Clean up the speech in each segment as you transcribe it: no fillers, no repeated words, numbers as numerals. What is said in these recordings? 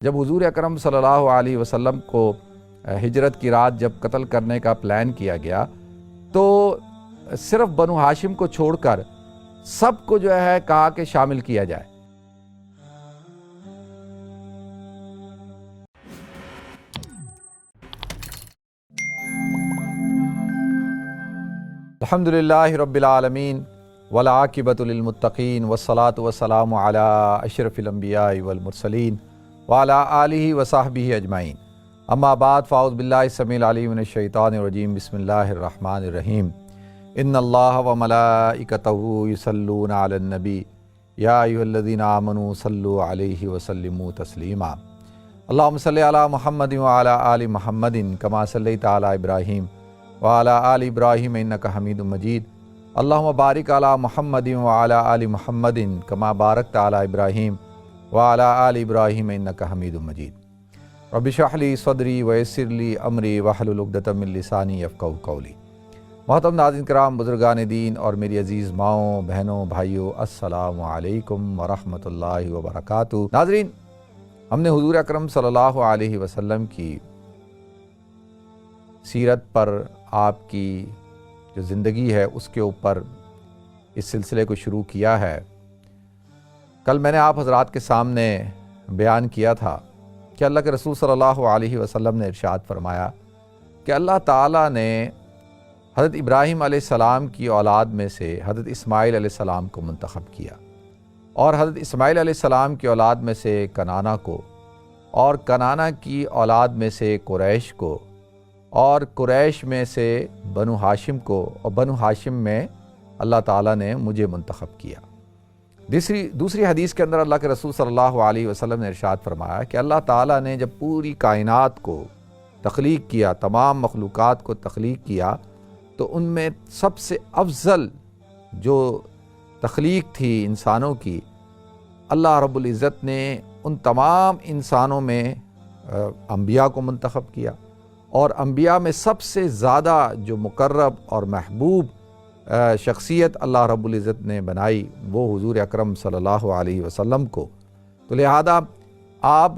جب حضور اکرم صلی اللہ علیہ وسلم کو ہجرت کی رات جب قتل کرنے کا پلان کیا گیا تو صرف بنو ہاشم کو چھوڑ کر سب کو جو ہے کہا کہ شامل کیا جائے۔ الحمدللہ رب العالمین والعاقبۃ للمتقین والصلاۃ والسلام علی اشرف الانبیاء والمرسلین وعلی آلہ وصحبہ اجمعین، اما بعد فاعوذ باللہ السمیع العلیم من الشیطان الرجیم، بسم اللہ الرحمن الرحیم۔ ان اللہ وملائکتہ یصلون علی النبی یا ایھا الذین آمنوا صلوا علیہ وسلموا تسلیما۔ اللہم صلی علی محمد وعلی آل محمد کما صلیت علی ابراہیم وعلی آل ابراہیم انک حمید مجید۔ اللہم بارک علی محمد وعلی آل محمد کما بارکت علی ابراہیم وعلی آل ابراہیم انک حمید مجید۔ رب اشرح لی صدری ویسر لی امری واحلل عقدۃ من لسانی یفقہوا قولی۔ محترم ناظرین کرام، بزرگان دین اور میری عزیز ماؤں، بہنوں، بھائیوں، السلام علیکم ورحمۃ اللہ وبرکاتہ۔ ناظرین، ہم نے حضور اکرم صلی اللہ علیہ وسلم کی سیرت پر، آپ کی جو زندگی ہے اس کے اوپر اس سلسلے کو شروع کیا ہے۔ کل میں نے آپ حضرات کے سامنے بیان کیا تھا کہ اللہ کے رسول صلی اللہ علیہ وسلم نے ارشاد فرمایا کہ اللہ تعالیٰ نے حضرت ابراہیم علیہ السلام کی اولاد میں سے حضرت اسماعیل علیہ السلام کو منتخب کیا، اور حضرت اسماعیل علیہ السلام کی اولاد میں سے کنانہ کو، اور کنانہ کی اولاد میں سے قریش کو، اور قریش میں سے بنو ہاشم کو، اور بنو ہاشم میں اللہ تعالیٰ نے مجھے منتخب کیا۔ دوسری حدیث کے اندر اللہ کے رسول صلی اللہ علیہ وسلم نے ارشاد فرمایا کہ اللہ تعالیٰ نے جب پوری کائنات کو تخلیق کیا، تمام مخلوقات کو تخلیق کیا، تو ان میں سب سے افضل جو تخلیق تھی انسانوں کی، اللہ رب العزت نے ان تمام انسانوں میں انبیاء کو منتخب کیا، اور انبیاء میں سب سے زیادہ جو مقرب اور محبوب شخصیت اللہ رب العزت نے بنائی وہ حضور اکرم صلی اللہ علیہ وسلم کو۔ تو لہذا آپ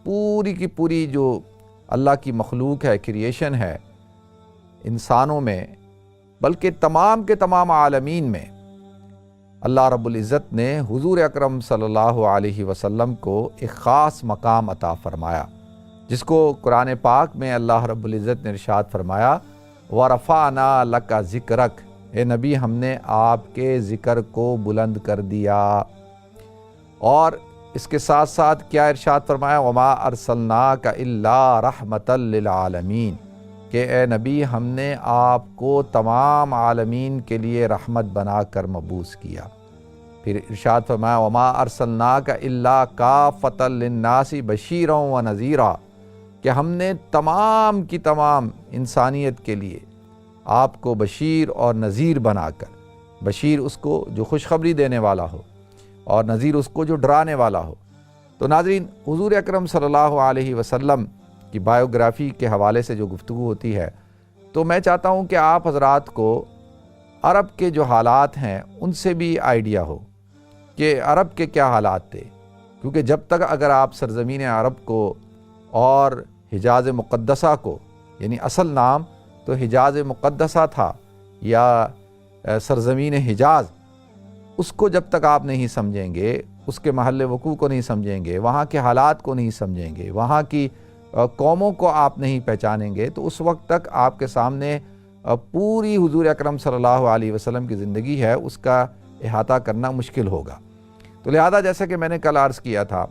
پوری کی پوری جو اللہ کی مخلوق ہے، کریشن ہے، انسانوں میں بلکہ تمام کے تمام عالمین میں اللہ رب العزت نے حضور اکرم صلی اللہ علیہ وسلم کو ایک خاص مقام عطا فرمایا، جس کو قرآن پاک میں اللہ رب العزت نے ارشاد فرمایا وَرَفَعْنَا لَكَ ذِكْرَكَ، اے نبی ہم نے آپ کے ذکر کو بلند کر دیا۔ اور اس کے ساتھ ساتھ کیا ارشاد فرمایا وَمَا أَرْسَلْنَاكَ إِلَّا رَحْمَةً لِّلْعَالَمِينَ، کہ اے نبی ہم نے آپ کو تمام عالمین کے لیے رحمت بنا کر مبعوث کیا۔ پھر ارشاد فرمایا وَمَا أَرْسَلْنَاكَ إِلَّا كَافَّةً لِّلنَّاسِ بَشِيرًا وَنَذِيرًا، کہ ہم نے تمام کی تمام انسانیت کے لیے آپ کو بشیر اور نذیر بنا کر، بشیر اس کو جو خوشخبری دینے والا ہو، اور نذیر اس کو جو ڈرانے والا ہو۔ تو ناظرین، حضور اکرم صلی اللہ علیہ وسلم کی بائیوگرافی کے حوالے سے جو گفتگو ہوتی ہے، تو میں چاہتا ہوں کہ آپ حضرات کو عرب کے جو حالات ہیں ان سے بھی آئیڈیا ہو کہ عرب کے کیا حالات تھے، کیونکہ جب تک اگر آپ سرزمین عرب کو اور حجاز مقدسہ کو، یعنی اصل نام تو حجاز مقدسہ تھا یا سرزمین حجاز، اس کو جب تک آپ نہیں سمجھیں گے، اس کے محل وقوع کو نہیں سمجھیں گے، وہاں کے حالات کو نہیں سمجھیں گے، وہاں کی قوموں کو آپ نہیں پہچانیں گے، تو اس وقت تک آپ کے سامنے پوری حضور اکرم صلی اللہ علیہ وسلم کی زندگی ہے اس کا احاطہ کرنا مشکل ہوگا۔ تو لہذا جیسا کہ میں نے کل عرض کیا تھا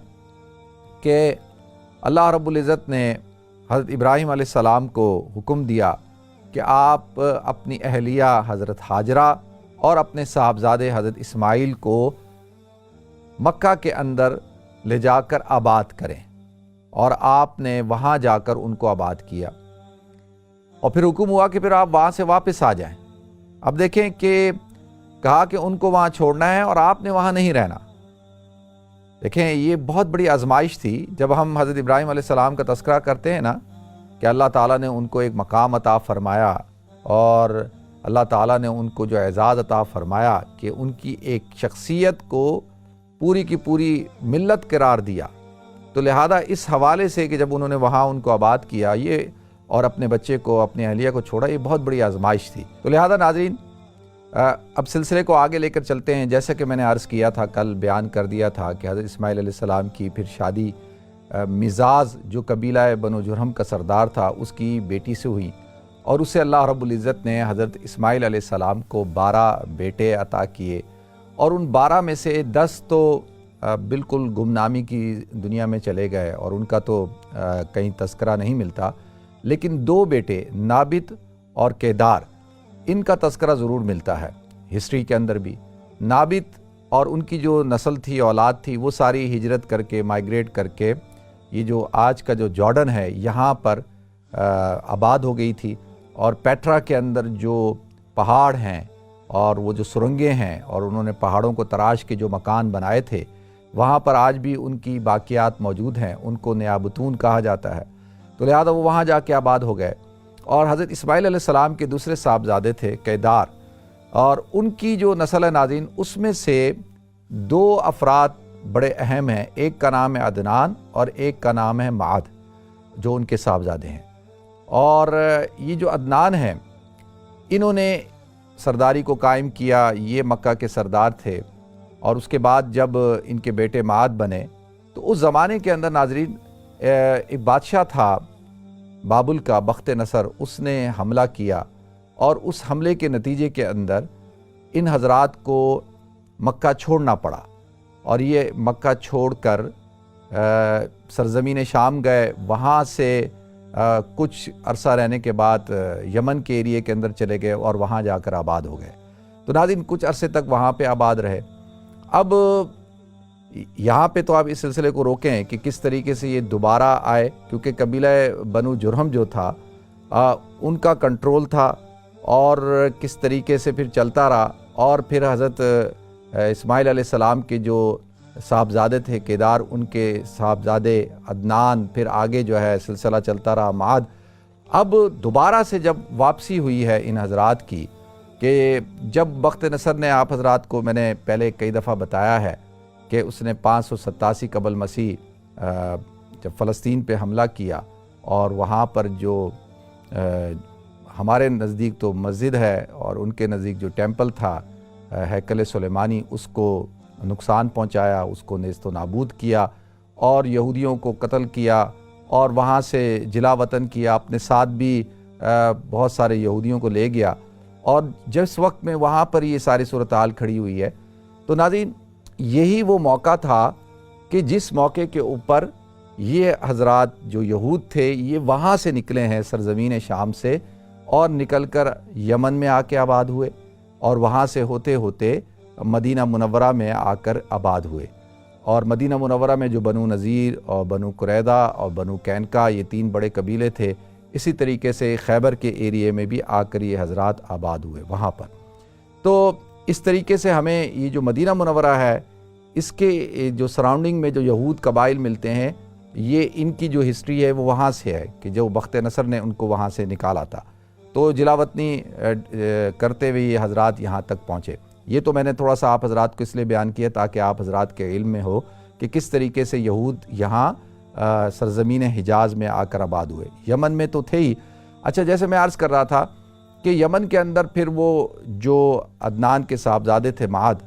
کہ اللہ رب العزت نے حضرت ابراہیم علیہ السلام کو حکم دیا کہ آپ اپنی اہلیہ حضرت ہاجرہ اور اپنے صاحبزادے حضرت اسماعیل کو مکہ کے اندر لے جا کر آباد کریں، اور آپ نے وہاں جا کر ان کو آباد کیا، اور پھر حکم ہوا کہ پھر آپ وہاں سے واپس آ جائیں۔ اب دیکھیں کہ کہا کہ ان کو وہاں چھوڑنا ہے اور آپ نے وہاں نہیں رہنا۔ دیکھیں یہ بہت بڑی آزمائش تھی۔ جب ہم حضرت ابراہیم علیہ السلام کا تذکرہ کرتے ہیں نا کہ اللہ تعالیٰ نے ان کو ایک مقام عطا فرمایا، اور اللہ تعالیٰ نے ان کو جو اعزاز عطا فرمایا کہ ان کی ایک شخصیت کو پوری کی پوری ملت قرار دیا، تو لہٰذا اس حوالے سے کہ جب انہوں نے وہاں ان کو آباد کیا یہ اور اپنے بچے کو اپنی اہلیہ کو چھوڑا، یہ بہت بڑی آزمائش تھی۔ تو لہٰذا ناظرین اب سلسلے کو آگے لے کر چلتے ہیں۔ جیسا کہ میں نے عرض کیا تھا، کل بیان کر دیا تھا کہ حضرت اسماعیل علیہ السلام کی پھر شادی مزاج جو قبیلہ بنو جرہم کا سردار تھا اس کی بیٹی سے ہوئی، اور اسے اللہ رب العزت نے حضرت اسماعیل علیہ السلام کو 12 بیٹے عطا کیے، اور ان 12 میں سے 10 تو بالکل گمنامی کی دنیا میں چلے گئے اور ان کا تو کہیں تذکرہ نہیں ملتا، لیکن 2 بیٹے نابت اور کیدار ان کا تذکرہ ضرور ملتا ہے ہسٹری کے اندر بھی۔ نابت اور ان کی جو نسل تھی، اولاد تھی، وہ ساری ہجرت کر کے مائیگریٹ کر کے یہ جو آج کا جو جارڈن ہے یہاں پر آباد ہو گئی تھی، اور پیٹرا کے اندر جو پہاڑ ہیں اور وہ جو سرنگیں ہیں اور انہوں نے پہاڑوں کو تراش کے جو مکان بنائے تھے وہاں پر آج بھی ان کی باقیات موجود ہیں، ان کو نیابتون کہا جاتا ہے۔ تو لہذا وہ وہاں جا کے آباد ہو گئے، اور حضرت اسماعیل علیہ السلام کے دوسرے صاحبزادے تھے کیدار، اور ان کی جو نسل ہے ناظرین اس میں سے 2 افراد بڑے اہم ہیں، ایک کا نام ہے عدنان اور ایک کا نام ہے معد، جو ان کے صاحبزادے ہیں۔ اور یہ جو عدنان ہیں انہوں نے سرداری کو قائم کیا، یہ مکہ کے سردار تھے، اور اس کے بعد جب ان کے بیٹے معد بنے تو اس زمانے کے اندر ناظرین ایک بادشاہ تھا بابل کا، بخت نصر، اس نے حملہ کیا، اور اس حملے کے نتیجے کے اندر ان حضرات کو مکہ چھوڑنا پڑا، اور یہ مکہ چھوڑ کر سرزمین شام گئے، وہاں سے کچھ عرصہ رہنے کے بعد یمن کے ایریے کے اندر چلے گئے اور وہاں جا کر آباد ہو گئے۔ تو ناظرین کچھ عرصے تک وہاں پہ آباد رہے۔ اب یہاں پہ تو آپ اس سلسلے کو روکیں کہ کس طریقے سے یہ دوبارہ آئے، کیونکہ قبیلہ بنو جرہم جو تھا ان کا کنٹرول تھا، اور کس طریقے سے پھر چلتا رہا، اور پھر حضرت اسماعیل علیہ السلام کے جو صاحبزادے تھے کیدار، ان کے صاحبزادے عدنان، پھر آگے جو ہے سلسلہ چلتا رہا معاد۔ اب دوبارہ سے جب واپسی ہوئی ہے ان حضرات کی، کہ جب بخت نصر نے آپ حضرات کو میں نے پہلے کئی دفعہ بتایا ہے کہ اس نے 587 قبل مسیح جب فلسطین پہ حملہ کیا، اور وہاں پر جو ہمارے نزدیک تو مسجد ہے اور ان کے نزدیک جو ٹیمپل تھا ہیکل سلیمانی، اس کو نقصان پہنچایا، اس کو نیست و نابود کیا، اور یہودیوں کو قتل کیا، اور وہاں سے جلا وطن کیا، اپنے ساتھ بھی بہت سارے یہودیوں کو لے گیا۔ اور جس وقت میں وہاں پر یہ ساری صورتحال کھڑی ہوئی ہے، تو ناظرین یہی وہ موقع تھا کہ جس موقع کے اوپر یہ حضرات جو یہود تھے یہ وہاں سے نکلے ہیں سرزمین شام سے، اور نکل کر یمن میں آ کے آباد ہوئے، اور وہاں سے ہوتے ہوتے مدینہ منورہ میں آ کر آباد ہوئے۔ اور مدینہ منورہ میں جو بنو نذیر اور بنو قریظہ اور بنو قینقاع، یہ 3 بڑے قبیلے تھے، اسی طریقے سے خیبر کے ایریے میں بھی آ کر یہ حضرات آباد ہوئے وہاں پر۔ تو اس طریقے سے ہمیں یہ جو مدینہ منورہ ہے اس کے جو سراؤنڈنگ میں جو یہود قبائل ملتے ہیں، یہ ان کی جو ہسٹری ہے وہ وہاں سے ہے کہ جو بخت نصر نے ان کو وہاں سے نکالا تھا، تو جلا وطنی کرتے ہوئے یہ حضرات یہاں تک پہنچے۔ یہ تو میں نے تھوڑا سا آپ حضرات کو اس لیے بیان کیا تاکہ آپ حضرات کے علم میں ہو کہ کس طریقے سے یہود یہاں سرزمین حجاز میں آ کر آباد ہوئے۔ یمن میں تو تھے ہی۔ اچھا، جیسے میں عرض کر رہا تھا کہ یمن کے اندر پھر وہ جو عدنان کے صاحبزادے تھے معد،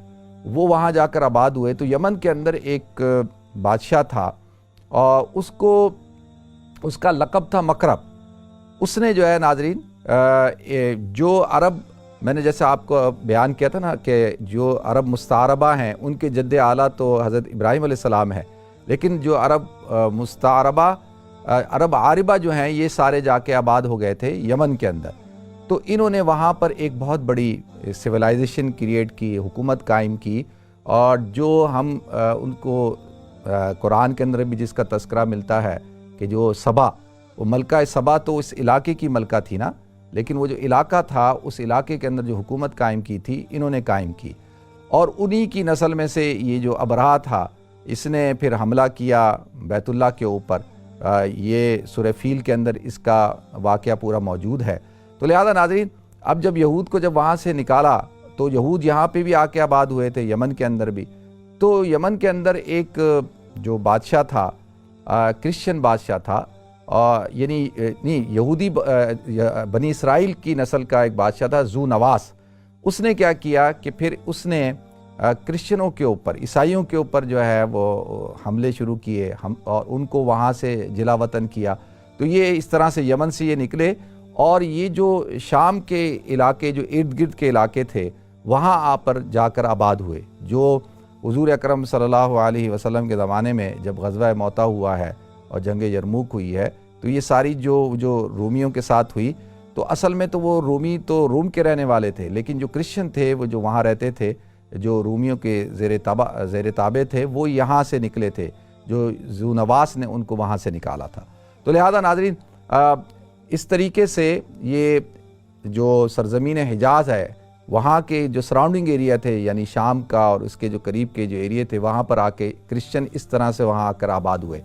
وہ وہاں جا کر آباد ہوئے۔ تو یمن کے اندر ایک بادشاہ تھا، اور اس کا لقب تھا مکرب۔ اس نے جو ہے ناظرین جو عرب، میں نے جیسے آپ کو بیان کیا تھا نا کہ جو عرب مستعربہ ہیں ان کے جد اعلیٰ تو حضرت ابراہیم علیہ السلام ہے، لیکن جو عرب مستعربہ، عرب عاربہ جو ہیں، یہ سارے جا کے آباد ہو گئے تھے یمن کے اندر۔ تو انہوں نے وہاں پر ایک بہت بڑی سویلائزیشن کریٹ کی، حکومت قائم کی، اور جو ہم ان کو قرآن کے اندر بھی جس کا تذکرہ ملتا ہے کہ جو سبا، وہ ملکہ سبا تو اس علاقے کی ملکہ تھی نا، لیکن وہ جو علاقہ تھا اس علاقے کے اندر جو حکومت قائم کی تھی انہوں نے قائم کی، اور انہی کی نسل میں سے یہ جو ابرہہ تھا، اس نے پھر حملہ کیا بیت اللہ کے اوپر۔ یہ سورہ فیل کے اندر اس کا واقعہ پورا موجود ہے۔ تو لہذا ناظرین اب جب یہود کو جب وہاں سے نکالا تو یہود یہاں پہ بھی آ کے آباد ہوئے تھے، یمن کے اندر بھی۔ تو یمن کے اندر ایک جو بادشاہ تھا کرسچن بادشاہ تھا، یعنی نہیں یہودی بنی اسرائیل کی نسل کا ایک بادشاہ تھا ذو نواس۔ اس نے کیا کیا کہ پھر اس نے کرسچنوں کے اوپر، عیسائیوں کے اوپر جو ہے وہ حملے شروع کیے اور ان کو وہاں سے جلا وطن کیا۔ تو یہ اس طرح سے یمن سے یہ نکلے اور یہ جو شام کے علاقے، جو ارد گرد کے علاقے تھے، وہاں آپ پر جا کر آباد ہوئے۔ جو حضور اکرم صلی اللہ علیہ وسلم کے زمانے میں جب غزوہ موطا ہوا ہے اور جنگ یرموک ہوئی ہے، تو یہ ساری جو رومیوں کے ساتھ ہوئی، تو اصل میں تو وہ رومی تو روم کے رہنے والے تھے، لیکن جو کرسچن تھے وہ جو وہاں رہتے تھے، جو رومیوں کے زیر تابع تھے، وہ یہاں سے نکلے تھے، جو ذو نواس نے ان کو وہاں سے نکالا تھا۔ تو لہذا ناظرین، اس طریقے سے یہ جو سرزمین حجاز ہے، وہاں کے جو سراؤنڈنگ ایریا تھے، یعنی شام کا اور اس کے جو قریب کے جو ایریے تھے، وہاں پر آ کے کرسچن اس طرح سے وہاں آ کر آباد ہوئے۔